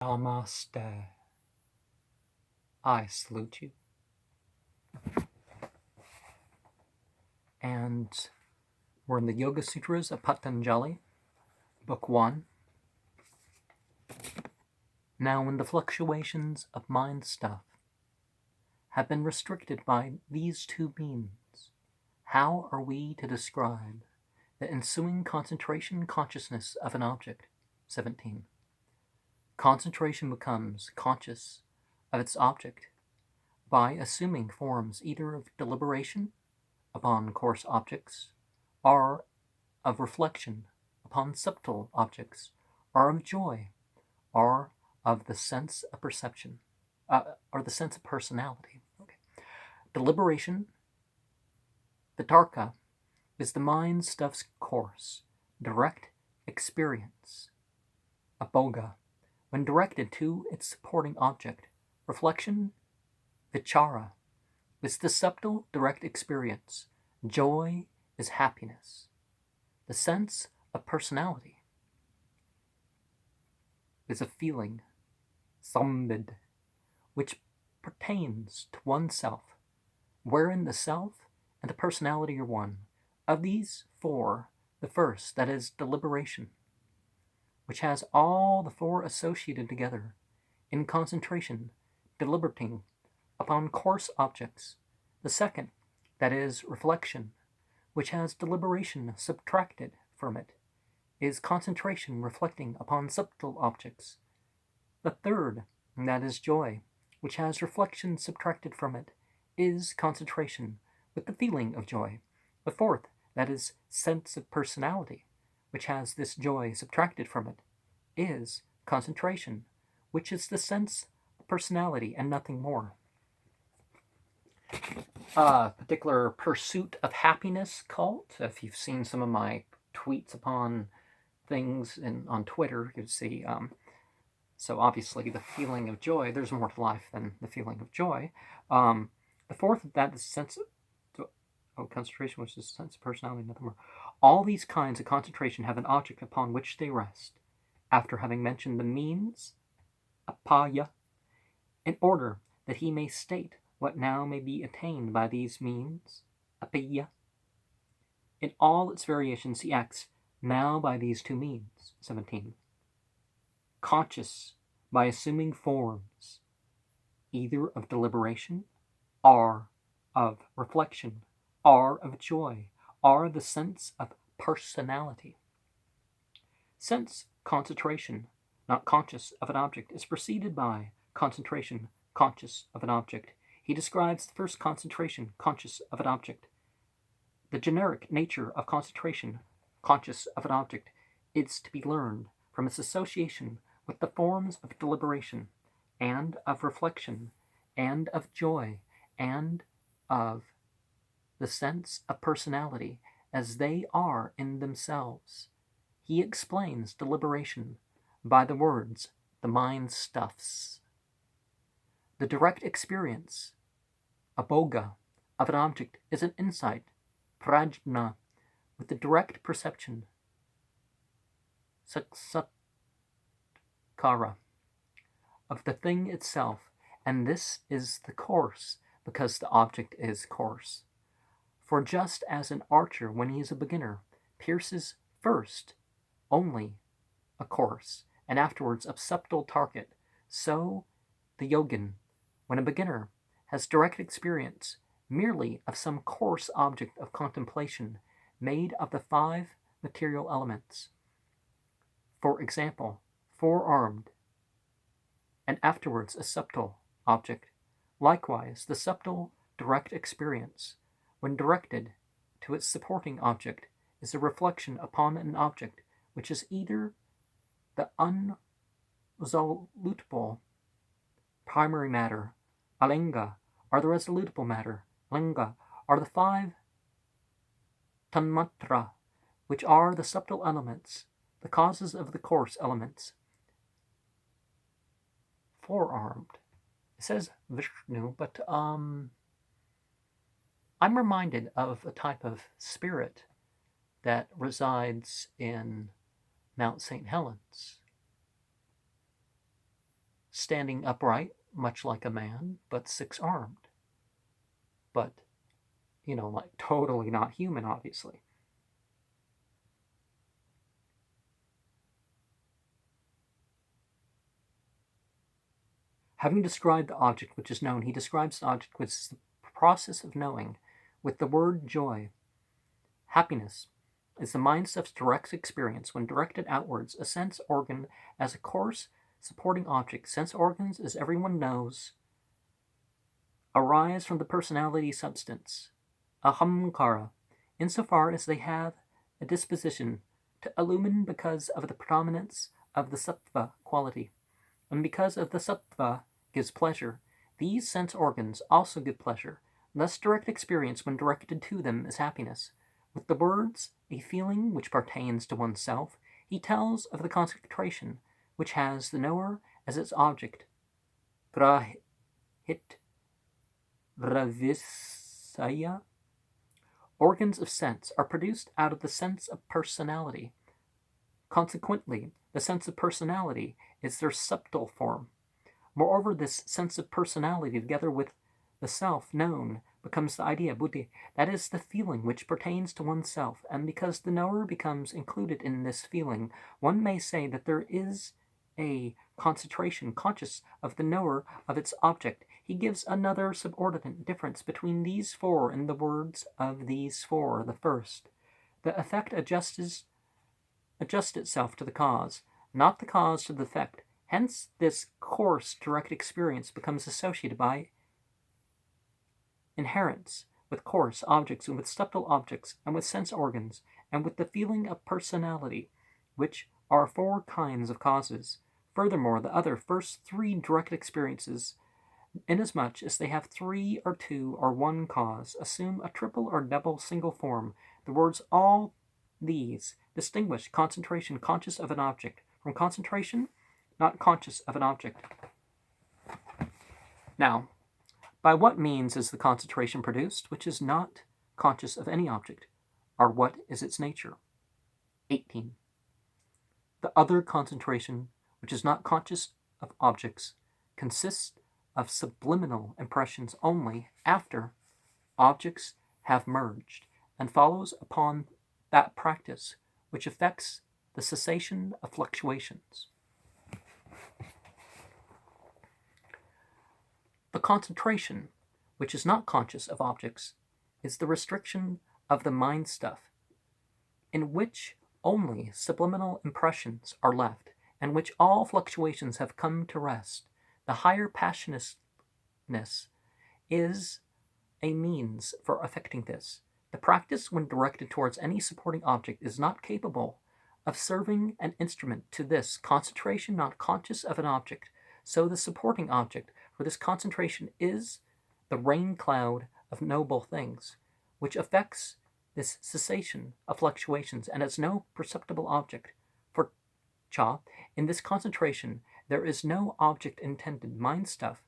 Namaste. I salute you. And we're in the Yoga Sutras of Patanjali, Book 1. Now, when the fluctuations of mind stuff have been restricted by these two means, how are we to describe the ensuing concentration consciousness of an object? 17. Concentration becomes conscious of its object by assuming forms either of deliberation upon coarse objects, or of reflection upon subtle objects, or of joy, or of the sense of perception, or the sense of personality. Okay. Deliberation, vitarka, is the mind stuff's coarse, direct experience, abhoga, when directed to its supporting object. Reflection, vichara, is the subtle, direct experience. Joy is happiness. The sense of personality is a feeling, sambid, which pertains to oneself, wherein the self and the personality are one. Of these four, the first, that is deliberation, which has all the four associated together, in concentration, deliberating upon coarse objects. The second, that is reflection, which has deliberation subtracted from it, is concentration reflecting upon subtle objects. The third, that is joy, which has reflection subtracted from it, is concentration with the feeling of joy. The fourth, that is sense of personality, which has this joy subtracted from it, is concentration, which is the sense of personality and nothing more. Particular pursuit of happiness cult. If you've seen some of my tweets upon things on Twitter, you'd see. So obviously, the feeling of joy. There's more to life than the feeling of joy. The fourth, that is sense of concentration, which is sense of personality, nothing more. All these kinds of concentration have an object upon which they rest. After having mentioned the means, apaya, in order that he may state what now may be attained by these means, apaya. In all its variations, he acts now by these two means, 17. Conscious by assuming forms, either of deliberation, or of reflection, or of joy, or the sense of personality. Sense concentration, not conscious of an object, is preceded by concentration, conscious of an object. He describes the first concentration, conscious of an object. The generic nature of concentration, conscious of an object, is to be learned from its association with the forms of deliberation, and of reflection, and of joy, and of the sense of personality, as they are in themselves. He explains deliberation by the words, the mind stuffs. The direct experience, abhoga, of an object is an insight, prajna, with the direct perception, sakshatkara, of the thing itself, and this is the course, because the object is coarse. For just as an archer, when he is a beginner, pierces first only a coarse, and afterwards a subtle target, so the yogin, when a beginner, has direct experience merely of some coarse object of contemplation made of the 5 material elements. For example, four-armed, and afterwards a subtle object. Likewise, the subtle direct experience, when directed to its supporting object, is a reflection upon an object which is either the unresolutable primary matter, alinga, or the resolutable matter, linga, or the 5 tanmatra, which are the subtle elements, the causes of the coarse elements. Four-armed. It says Vishnu, but I'm reminded of a type of spirit that resides in Mount St. Helens. standing upright, much like a man, but six-armed. But, like totally not human, obviously. Having described the object which is known, he describes the object which is the process of knowing with the word joy. Happiness is the mind stuff's direct experience when directed outwards, a sense organ as a coarse supporting object. Sense organs, as everyone knows, arise from the personality substance, ahamkara, insofar as they have a disposition to illumine because of the predominance of the sattva quality. And because of the sattva gives pleasure, these sense organs also give pleasure. Thus direct experience when directed to them is happiness. With the words, a feeling which pertains to oneself, he tells of the concentration which has the knower as its object. Prahit Vravisaya. Organs of sense are produced out of the sense of personality. Consequently, the sense of personality is their subtle form. Moreover, this sense of personality, together with the self known, becomes the idea, buddhi, that is, the feeling which pertains to oneself, and because the knower becomes included in this feeling, one may say that there is a concentration conscious of the knower of its object. He gives another subordinate difference between these four in the words of these four. The first, the effect adjusts itself to the cause, not the cause to the effect. Hence, this coarse direct experience becomes associated by inherence with coarse objects and with subtle objects and with sense organs and with the feeling of personality, which are four kinds of causes. Furthermore, the other first three direct experiences, inasmuch as they have three or two or one cause, assume a triple or double single form. The words all these distinguish concentration conscious of an object from concentration not conscious of an object. Now, by what means is the concentration produced which is not conscious of any object, or what is its nature? 18. The other concentration, which is not conscious of objects, consists of subliminal impressions only after objects have merged, and follows upon that practice which effects the cessation of fluctuations. The concentration, which is not conscious of objects, is the restriction of the mind stuff, in which only subliminal impressions are left, and which all fluctuations have come to rest. The higher passionlessness is a means for effecting this. The practice, when directed towards any supporting object, is not capable of serving an instrument to this concentration not conscious of an object. So the supporting object for this concentration is the rain cloud of noble things, which affects this cessation of fluctuations and has no perceptible object. For Cha, in this concentration, there is no object intended. Mind stuff,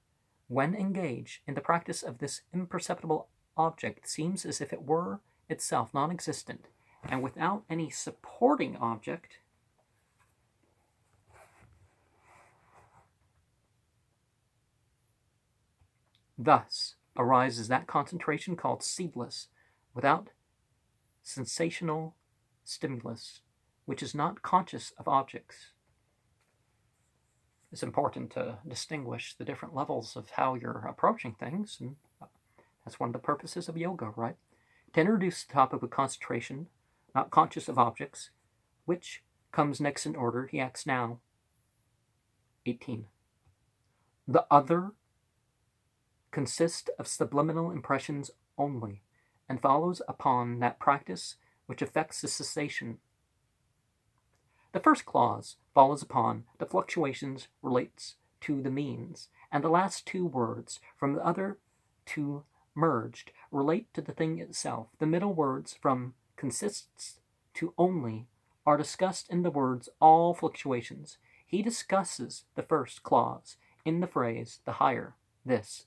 when engaged in the practice of this imperceptible object, seems as if it were itself non-existent, and without any supporting object, thus arises that concentration called seedless, without sensational stimulus, which is not conscious of objects. It's important to distinguish the different levels of how you're approaching things, and that's one of the purposes of yoga, right? To introduce the topic of concentration, not conscious of objects, which comes next in order, he acts now. 18. The other consists of subliminal impressions only, and follows upon that practice which effects the cessation. The first clause follows upon the fluctuations, relates to the means, and the last two words from the other two merged relate to the thing itself. The middle words from consists to only are discussed in the words all fluctuations. He discusses the first clause in the phrase the higher, this.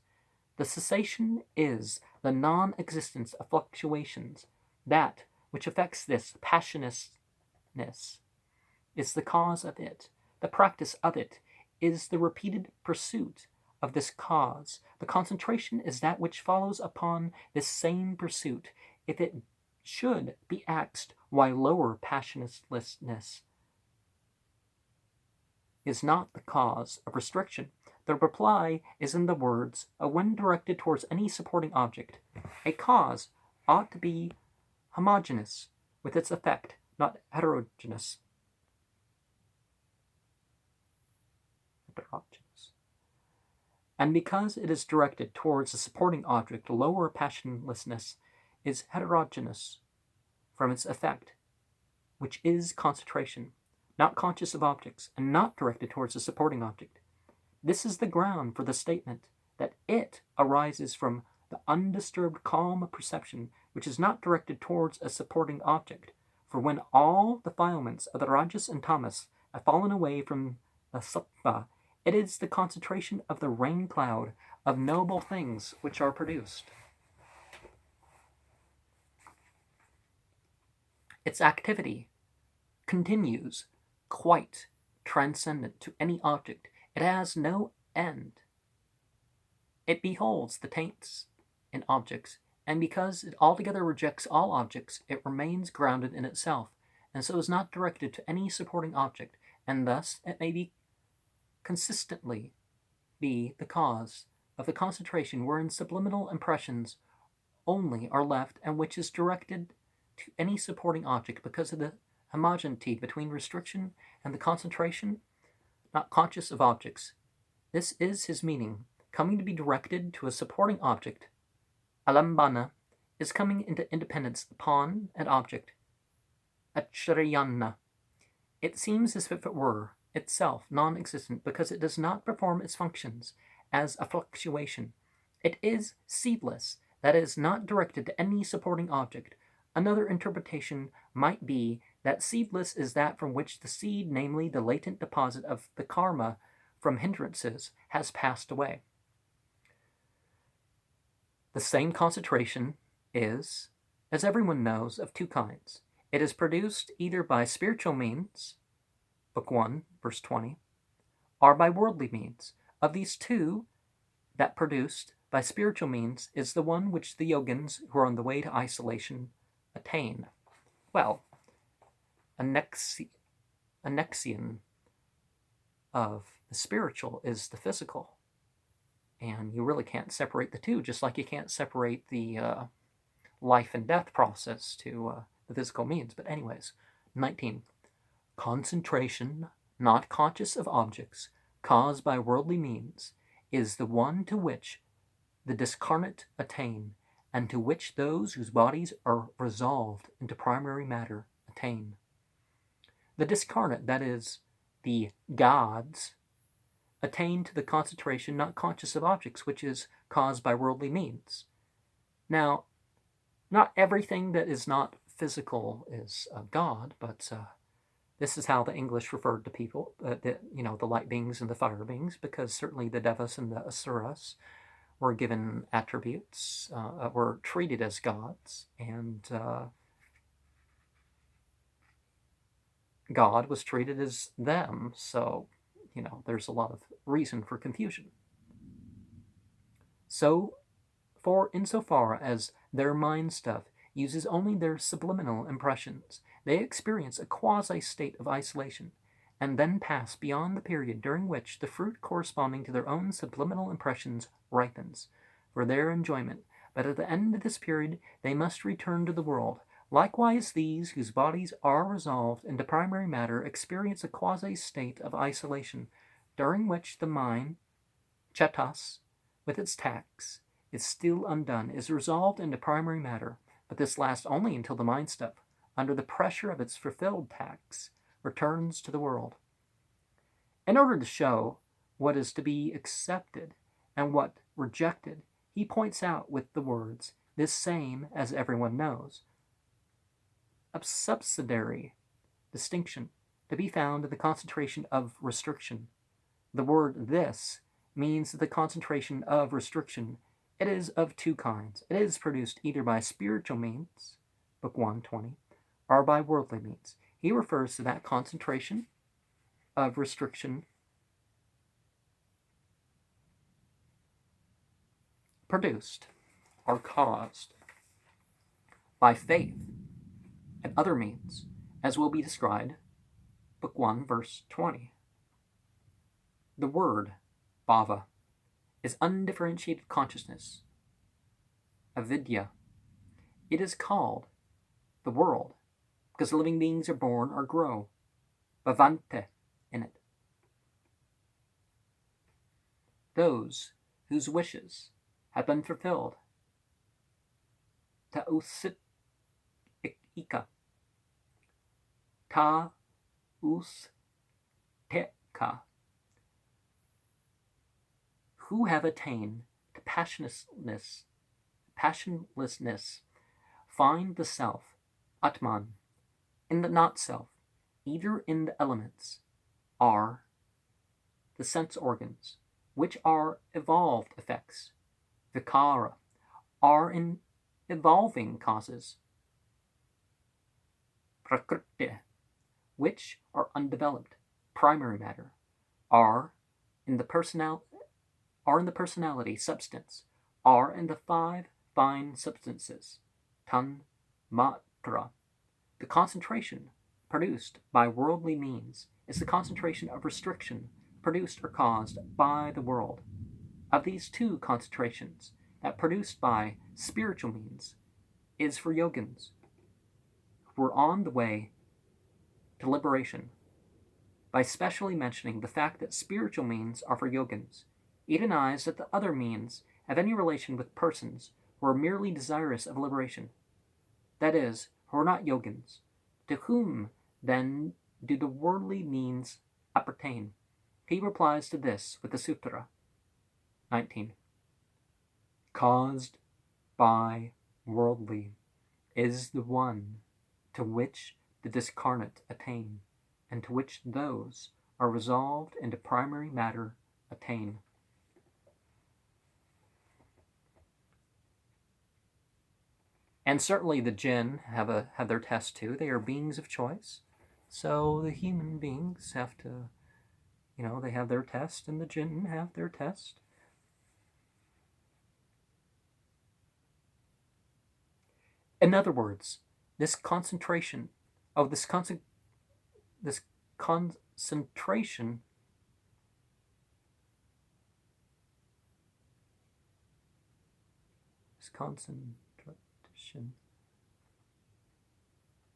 The cessation is the non-existence of fluctuations. That which affects this passionlessness is the cause of it. The practice of it is the repeated pursuit of this cause. The concentration is that which follows upon this same pursuit. If it should be asked why lower passionlessness is not the cause of restriction, the reply is in the words of when directed towards any supporting object. A cause ought to be homogeneous with its effect, not heterogeneous. And because it is directed towards a supporting object, lower passionlessness is heterogeneous from its effect, which is concentration, not conscious of objects, and not directed towards a supporting object. This is the ground for the statement that it arises from the undisturbed calm perception, which is not directed towards a supporting object. For when all the defilements of the rajas and tamas have fallen away from the sattva, it is the concentration of the rain cloud of noble things which are produced. Its activity continues quite transcendent to any object. It has no end. It beholds the taints in objects, and because it altogether rejects all objects, it remains grounded in itself, and so is not directed to any supporting object, and thus it may be consistently be the cause of the concentration wherein subliminal impressions only are left, and which is directed to any supporting object because of the homogeneity between restriction and the concentration, not conscious of objects. This is his meaning. Coming to be directed to a supporting object, alambana, is coming into independence upon an object, achrayana. It seems as if it were itself non-existent because it does not perform its functions as a fluctuation. It is seedless, that is, not directed to any supporting object. Another interpretation might be that seedless is that from which the seed, namely the latent deposit of the karma from hindrances, has passed away. The same concentration is, as everyone knows, of two kinds. It is produced either by spiritual means, Book 1, verse 20, or by worldly means. Of these two, that produced by spiritual means is the one which the yogins who are on the way to isolation attain. Well, annexion of the spiritual is the physical, and you really can't separate the two, just like you can't separate the life and death process to the physical means. But anyways, 19. Concentration, not conscious of objects, caused by worldly means, is the one to which the discarnate attain, and to which those whose bodies are resolved into primary matter attain. The discarnate, that is, the gods, attain to the concentration not conscious of objects, which is caused by worldly means. Now, not everything that is not physical is God, but this is how the English referred to people, the light beings and the fire beings, because certainly the devas and the asuras were given attributes, were treated as gods, and God was treated as them, so, there's a lot of reason for confusion. So, for insofar as their mind stuff uses only their subliminal impressions, they experience a quasi-state of isolation, and then pass beyond the period during which the fruit corresponding to their own subliminal impressions ripens for their enjoyment. But at the end of this period they must return to the world. Likewise, these whose bodies are resolved into primary matter experience a quasi-state of isolation, during which the mind, chetas, with its tax, is still undone, is resolved into primary matter, but this lasts only until the mind stuff, under the pressure of its fulfilled tax, returns to the world. In order to show what is to be accepted and what rejected, he points out with the words, this same, as everyone knows, a subsidiary distinction to be found in the concentration of restriction. The word this means the concentration of restriction. It is of two kinds. It is produced either by spiritual means, Book 120, or by worldly means. He refers to that concentration of restriction produced are caused by faith and other means, as will be described, Book 1, verse 20. The word, bhava, is undifferentiated consciousness, avidya. It is called the world because living beings are born or grow, bhavante, in it. Those whose wishes have been fulfilled, ta usit ika, ta us teka, who have attained to passionlessness, find the self, atman, in the not-self, either in the elements, are the sense organs, which are evolved effects, vikara, are in evolving causes, prakriti, which are undeveloped, primary matter, are in the personality, substance, are in the 5 fine substances, tan, matra. The concentration produced by worldly means is the concentration of restriction produced or caused by the world. Of these 2 concentrations, that produced by spiritual means is for yogins who are on the way to liberation. By specially mentioning the fact that spiritual means are for yogins, he denies that the other means have any relation with persons who are merely desirous of liberation, that is, who are not yogins. To whom, then, do the worldly means appertain? He replies to this with the Sutra 19. Caused by worldly is the one to which the discarnate attain, and to which those are resolved into primary matter attain. And certainly the jinn have their test too. They are beings of choice. So the human beings have to, they have their test, and the jinn have their test. In other words, this concentration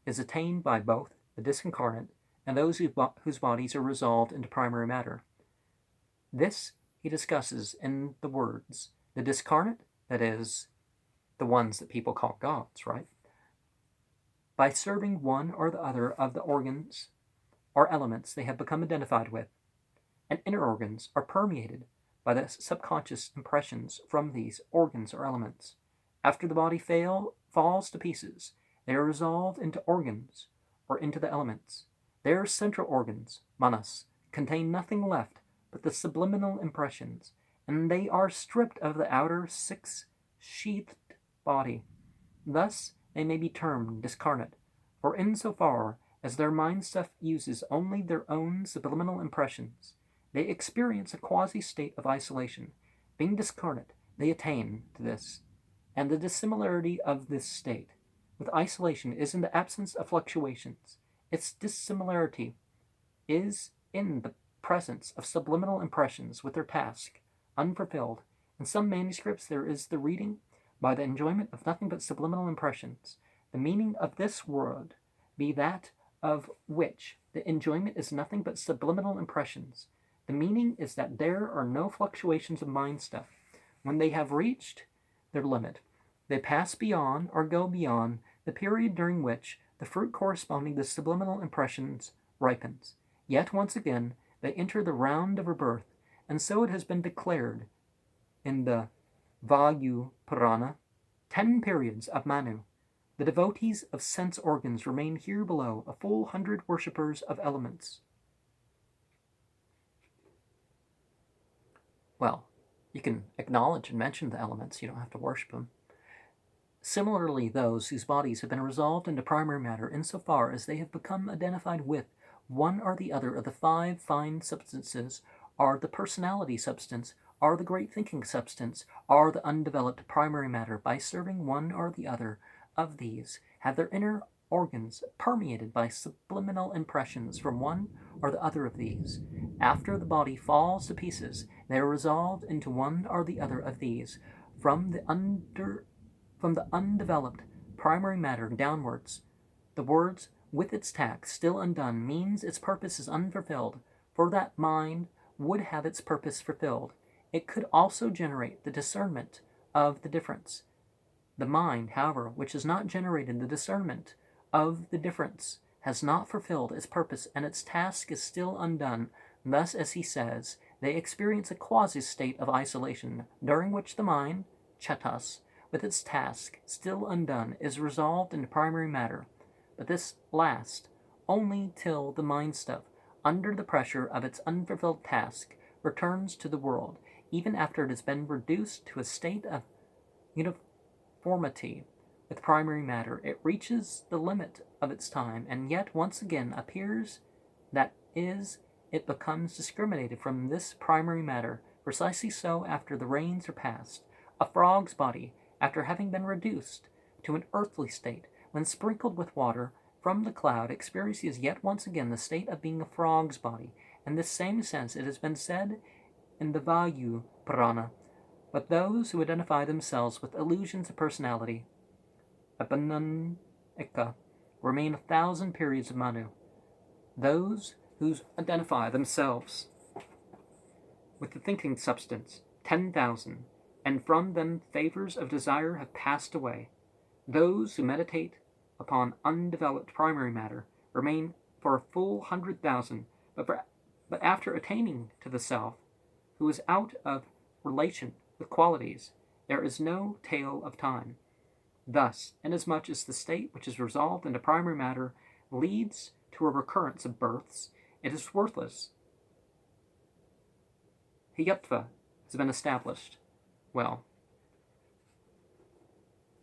is attained by both the disincarnate and those whose bodies are resolved into primary matter. This he discusses in the words, the discarnate, that is, the ones that people call gods, right? By serving one or the other of the organs or elements they have become identified with, and inner organs are permeated by the subconscious impressions from these organs or elements. After the body falls to pieces, they are resolved into organs or into the elements. Their central organs, manas, contain nothing left but the subliminal impressions, and they are stripped of the outer 6-sheathed body. Thus they may be termed discarnate, for insofar as their mind stuff uses only their own subliminal impressions, they experience a quasi-state of isolation. Being discarnate, they attain to this. And the dissimilarity of this state with isolation is in the absence of fluctuations. Its dissimilarity is in the presence of subliminal impressions with their task unfulfilled. In some manuscripts there is the reading by the enjoyment of nothing but subliminal impressions. The meaning of this word be that of which the enjoyment is nothing but subliminal impressions. The meaning is that there are no fluctuations of mind stuff. When they have reached their limit, they pass beyond or go beyond the period during which the fruit corresponding to subliminal impressions ripens. Yet once again they enter the round of rebirth, and so it has been declared in the Vayu Purana, 10 periods of Manu. The devotees of sense organs remain here below, a full 100 worshippers of elements. Well, you can acknowledge and mention the elements, you don't have to worship them. Similarly, those whose bodies have been resolved into primary matter insofar as they have become identified with one or the other of the 5 fine substances are the personality substance, are the great thinking substance, are the undeveloped primary matter, by serving one or the other of these, have their inner organs permeated by subliminal impressions from one or the other of these. After the body falls to pieces, they are resolved into one or the other of these, from the undeveloped primary matter downwards. The words, with its task still undone, means its purpose is unfulfilled, for that mind would have its purpose fulfilled. It could also generate the discernment of the difference. The mind, however, which has not generated the discernment of the difference, has not fulfilled its purpose, and its task is still undone. Thus, as he says, they experience a quasi-state of isolation, during which the mind, chetas, with its task still undone, is resolved into primary matter. But this lasts only till the mind stuff, under the pressure of its unfulfilled task, returns to the world, even after it has been reduced to a state of uniformity with primary matter. It reaches the limit of its time, and yet once again appears, that is, it becomes discriminated from this primary matter. Precisely so, after the rains are past, a frog's body, after having been reduced to an earthly state, when sprinkled with water from the cloud, experiences yet once again the state of being a frog's body. In this same sense it has been said in the Vayu Purana, but those who identify themselves with illusions of personality, Abhinanika, remain 1,000 periods of Manu. Those who identify themselves with the thinking substance, 10,000, and from them favors of desire have passed away. Those who meditate upon undeveloped primary matter remain for a full 100,000, but after attaining to the self, who is out of relation with qualities, there is no tale of time. Thus, inasmuch as the state which is resolved into primary matter leads to a recurrence of births, it is worthless. Hiyatva has been established. Well,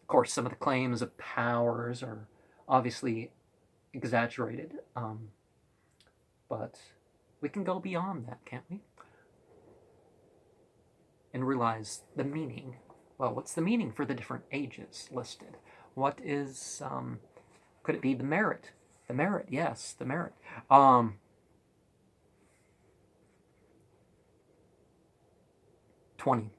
of course, some of the claims of powers are obviously exaggerated, but we can go beyond that, can't we? And realize the meaning. Well, what's the meaning for the different ages listed? What is, could it be the merit? The merit, yes, the merit. 20.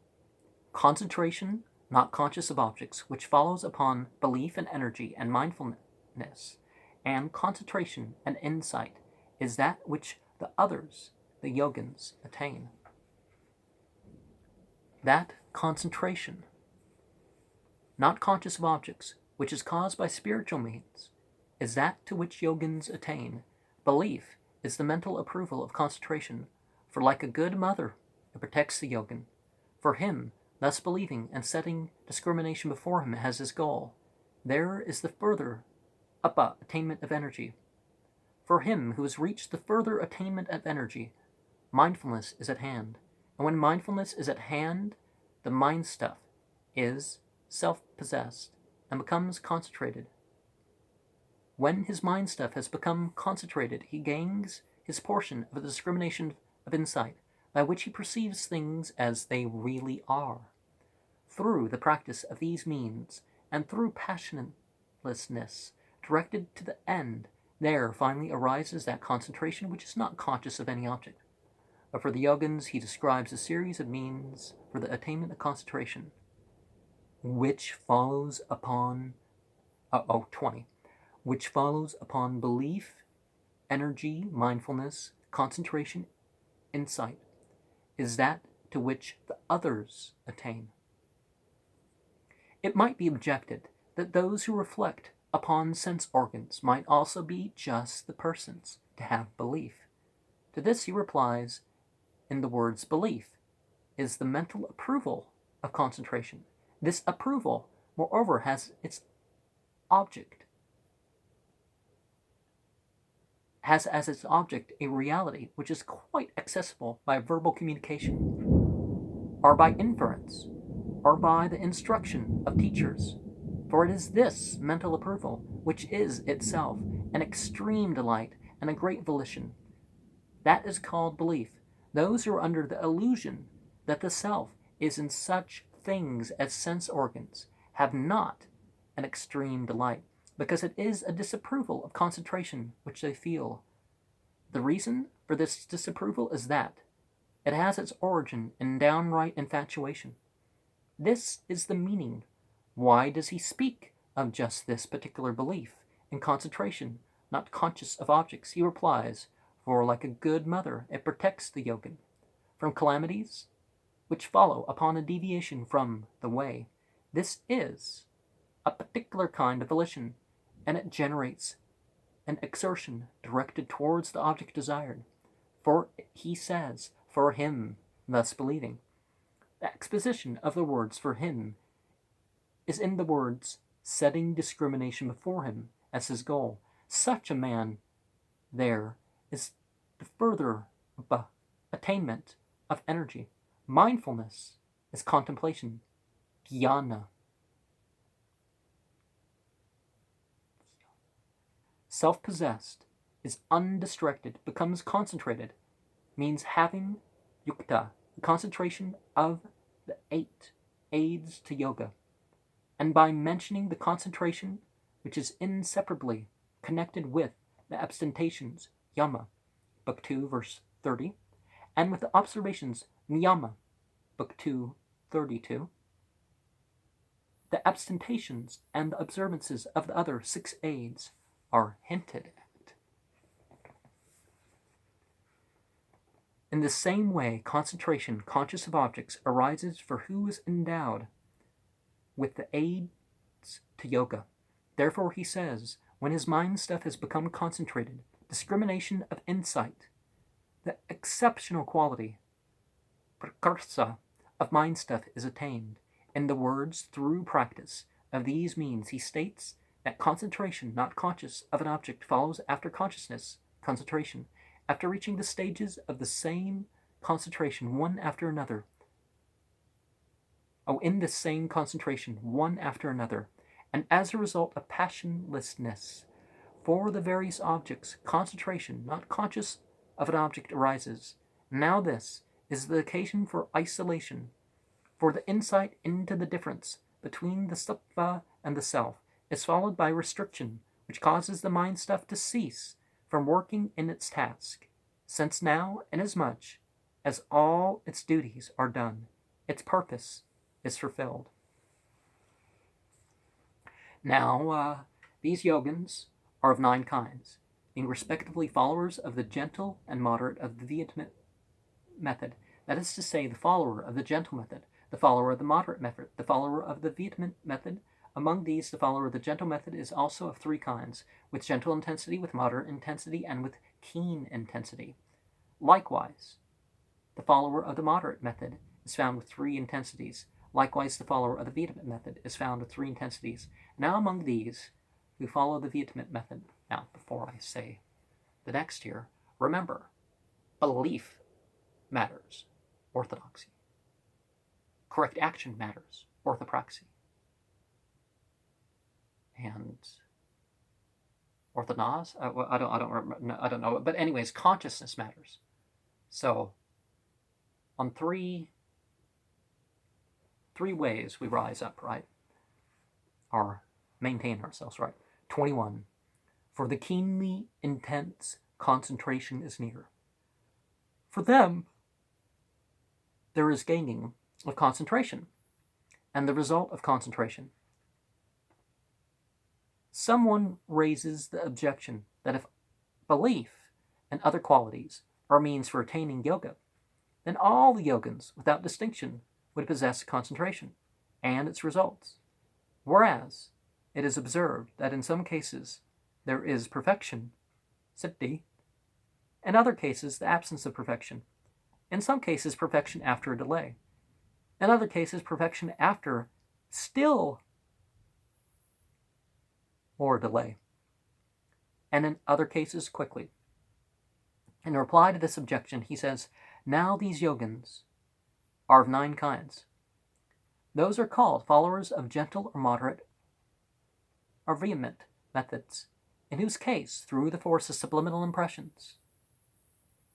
Concentration, not conscious of objects, which follows upon belief and energy and mindfulness, and concentration and insight, is that which the others, the yogins, attain. That concentration, not conscious of objects, which is caused by spiritual means, is that to which yogins attain. Belief is the mental approval of concentration, for like a good mother, it protects the yogin. For him, thus believing and setting discrimination before him as his goal, there is the further attainment of energy. For him who has reached the further attainment of energy, mindfulness is at hand. And when mindfulness is at hand, the mind stuff is self-possessed and becomes concentrated. When his mind stuff has become concentrated, he gains his portion of the discrimination of insight, by which he perceives things as they really are. Through the practice of these means, and through passionlessness directed to the end, there finally arises that concentration which is not conscious of any object. But for the yogins, he describes a series of means for the attainment of concentration, which follows upon 20, which follows upon belief, energy, mindfulness, concentration, insight, is that to which the others attain. It might be objected that those who reflect upon sense organs might also be just the persons to have belief. To this he replies in the words, belief is the mental approval of concentration. This approval, moreover, has its object, has as its object a reality which is quite accessible by verbal communication, or by inference, or by the instruction of teachers. For it is this mental approval which is itself an extreme delight and a great volition. That is called belief. Those who are under the illusion that the self is in such things as sense organs have not an extreme delight, because it is a disapproval of concentration which they feel. The reason for this disapproval is that it has its origin in downright infatuation. This is the meaning. Why does he speak of just this particular belief in concentration, not conscious of objects? He replies, for like a good mother, it protects the yogin from calamities which follow upon a deviation from the way. This is a particular kind of volition, and it generates an exertion directed towards the object desired. For he says, for him, thus believing. The exposition of the words for him is in the words setting discrimination before him as his goal. Such a man there is the further attainment of energy. Mindfulness is contemplation, jnana. Self-possessed is undistracted, becomes concentrated, means having yukta, the concentration of the 8 aids to yoga. And by mentioning the concentration which is inseparably connected with the abstentions, yama, book 2, verse 30, and with the observations, niyama, book 2, 32, the abstentions and the observances of the other 6 aids are hinted at. In the same way, concentration, conscious of objects, arises for who is endowed with the aids to yoga. Therefore, he says, when his mind stuff has become concentrated, discrimination of insight, the exceptional quality, prakarsa, of mind stuff is attained. In the words, through practice of these means, he states that concentration, not conscious of an object, follows after consciousness, concentration, after reaching the stages of the same concentration, one after another. In this same concentration, one after another, and as a result of passionlessness for the various objects, concentration, not conscious of an object, arises. Now this is the occasion for isolation, for the insight into the difference between the sattva and the self is followed by restriction, which causes the mind stuff to cease from working in its task, since now, inasmuch as all its duties are done, its purpose is fulfilled. Now, these yogins are of 9 kinds, being respectively followers of the gentle and moderate of the vehement method. That is to say, the follower of the gentle method, the follower of the moderate method, the follower of the vehement method. Among these, the follower of the gentle method is also of 3 kinds, with gentle intensity, with moderate intensity, and with keen intensity. Likewise, the follower of the moderate method is found with 3 intensities. Likewise, the follower of the vehement method is found with 3 intensities. Now, among these who follow the vehement method, now, before I say the next here, remember, belief matters, orthodoxy. Correct action matters, orthopraxy. And orthonos, I don't know, but anyways, consciousness matters. So, on three ways we rise up, right? Or maintain ourselves, right? 21. For the keenly intense concentration is near. For them, there is gaining of concentration, and the result of concentration. Someone raises the objection that if belief and other qualities are means for attaining yoga, then all the yogins, without distinction, would possess concentration and its results. Whereas it is observed that in some cases there is perfection, siddhi, in other cases the absence of perfection, in some cases perfection after a delay, in other cases perfection after still more delay, and in other cases quickly. In reply to this objection, he says, now these yogins are of 9 kinds. Those are called followers of gentle or moderate or vehement methods, in whose case, through the force of subliminal impressions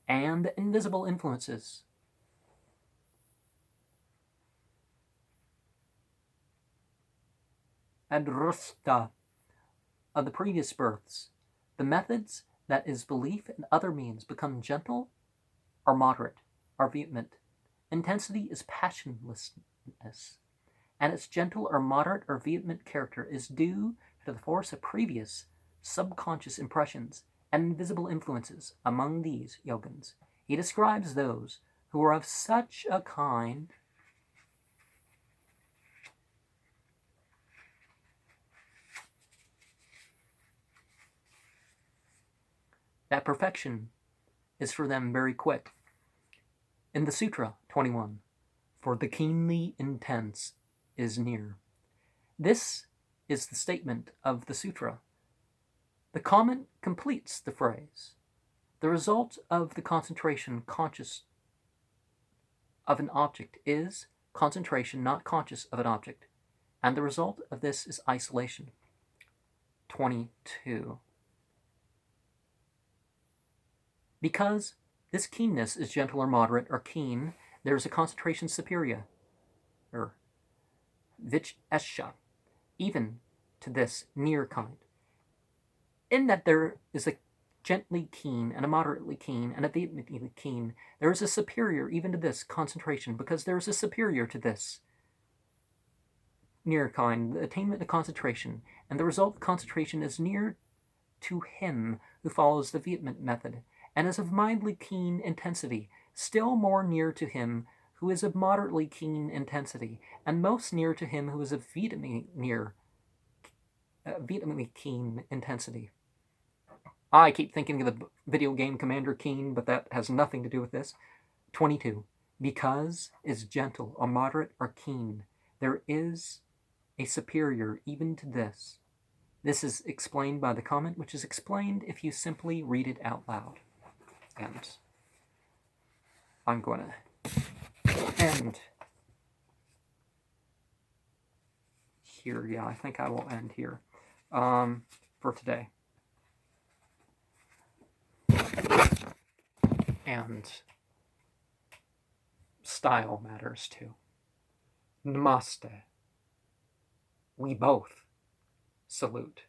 and invisible influences, adrusta of the previous births. The methods, that is belief and other means, become gentle or moderate or vehement. Intensity is passionlessness, and its gentle or moderate or vehement character is due to the force of previous subconscious impressions and invisible influences. Among these yogins, he describes those who are of such a kind that perfection is for them very quick. In the Sutra 21, for the keenly intense is near. This is the statement of the sutra. The comment completes the phrase. The result of the concentration conscious of an object is concentration not conscious of an object, and the result of this is isolation. 22. Because this keenness is gentle or moderate or keen, there is a concentration superior, or vichesha, even to this near kind. In that there is a gently keen and a moderately keen and a vehemently keen, there is a superior even to this concentration, because there is a superior to this near kind, the attainment of concentration, and the result of concentration is near to him who follows the vehement method, and is of mildly keen intensity, still more near to him who is of moderately keen intensity, and most near to him who is of vehemently keen intensity. I keep thinking of the video game Commander Keen, but that has nothing to do with this. 22. Because is gentle or moderate or keen, there is a superior even to this. This is explained by the comment, which is explained if you simply read it out loud. And I'm going to end here. Yeah, I think I will end here for today. And style matters too. Namaste. We both salute.